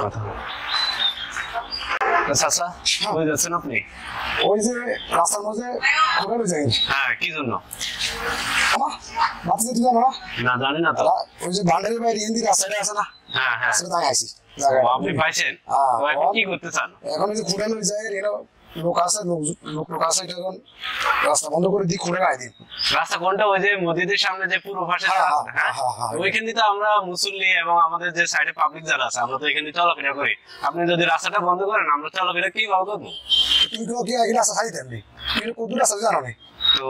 কথা চাচা কই যাচ্ছেন আপনি? ওই যে রাস্তার মধ্যে ঘোরানো যায়। হ্যাঁ, কি জন্য? আমার বাচ্চা তুই জানো না? না, জানি না তো। ওই যে ভান্ডারের বাইরে ইন্দি রাস্তাটা আছে না? হ্যাঁ হ্যাঁ, রাস্তাটা তাই আইছি। আপনি পাইছেন? তো এখন কি করতে চান? এখন ওই যে ঘোরানো যায়, লোক আছে, লোক আছে, এখন রাস্তা বন্ধ করে দিই, ঘুরে গায়ে দিই। রাস্তা কোনটা? ওই যে মসজিদের সামনে যে পুরো ভাষা, ওইখানে তো আমরা মুসল্লি এবং আমাদের যে সাইডে পাবলিক যারা আছে আমরা তো এখানে চলাফেরা করি। আপনি যদি রাস্তাটা বন্ধ করেন আমরা চলাফেরা কি ভাবে করবো? তুই তো কি আগে রাস্তা ছাড়িতেন নি? তুই কত রাস্তা জানো নি? তো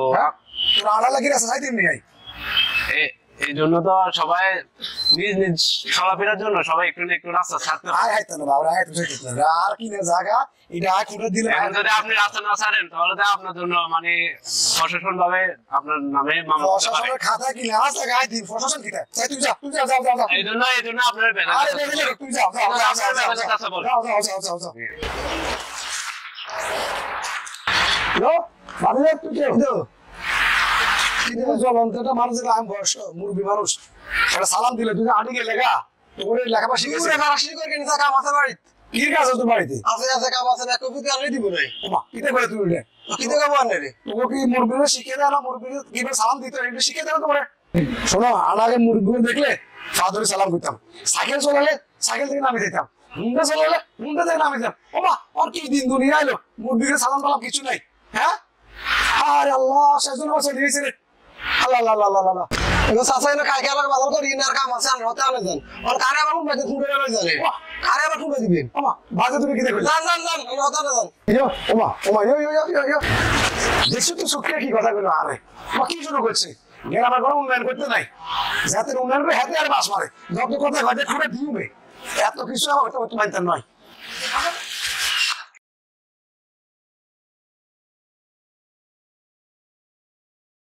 তোর আড়া লাগি রাস্তা ছাড়িতেন নি? এই জন্য তো সবাই নিজ নিজ চলাফেরার জন্য সবাই একটু না একটু রাস্তা ছাড়তে হয়। আর কি না জায়গা এটা খুঁড়ে দিলে। এখন যদি আপনি রাস্তা না ছাড়েন তাহলে তো আপনার জন্য মানে প্রশাসন ভাবে আপনার নামে মামলা করতে পারে। প্রশাসনের খাতা কি লাস লাগাই দিন, প্রশাসন কি তাই? তুই যা যা। এই জন্য আপনার বেলা তুই যা হ্যালো বাড়ি তুই কে হইতো? জলন্তটা মানুষের আম বয়স মুরব্বী মানুষ, একটা সালাম দিলে তুই আটি গেলে গা তোর লেখাপড়া শিখেছে। লেখাপড়া করে কেন কাম আছে বাড়িতে? কি কাজ আছে তোর বাড়িতে? আছে কাম আছে না, কপি দিয়ে আনলে দিব না। ওমা কিতে করে তুই রে? কিতে কাম আনলে রে? তোকে কি মুরব্বীরা শিখিয়ে দেয় না? মুরব্বীরা কিভাবে সালাম দিতে হয় এটা শিখিয়ে দেয় না তোমরা? শোনো, আগে মুরব্বীরা দেখলে ফাদরে সালাম করতাম, সাইকেল চলালে সাইকেল থেকে নামে যেতাম, হুন্ডা চলালে হুন্ডা থেকে নামে যেতাম। ওমা আর কি দিন দুনিয়া এলো, মুরব্বীরা সালাম টালাম কিছু নাই। হ্যাঁ আরে আল্লাহ, সেজন্য বছর দিয়েছে রে। আল্লাহ আল্লাহ আল্লাহ আল্লাহ। এবার চাচা এনে খাই খেলার বাজার করি না, আর কাম আছে আর হতে আনে যান। আর কারে আবার উঠবে খুঁড়ে গেলে জানে, কারে আবার খুঁড়ে দিবেন। ওমা বাজে তুমি কি দেখো? যান যান যান, হতে আনে যান। ইয়ো ওমা ওমা ইয়ো দেখছো তো সুখিয়া কি কথা গুলো? আরে ওমা কি শুরু করছে? গ্রামের কোনো উন্নয়ন করতে নাই, যাতে উন্নয়ন করে হাতে আর বাস মারে, যত কথা ঘটে খুঁড়ে দিবে। এত কিছু আমার তো মানতেন নয়।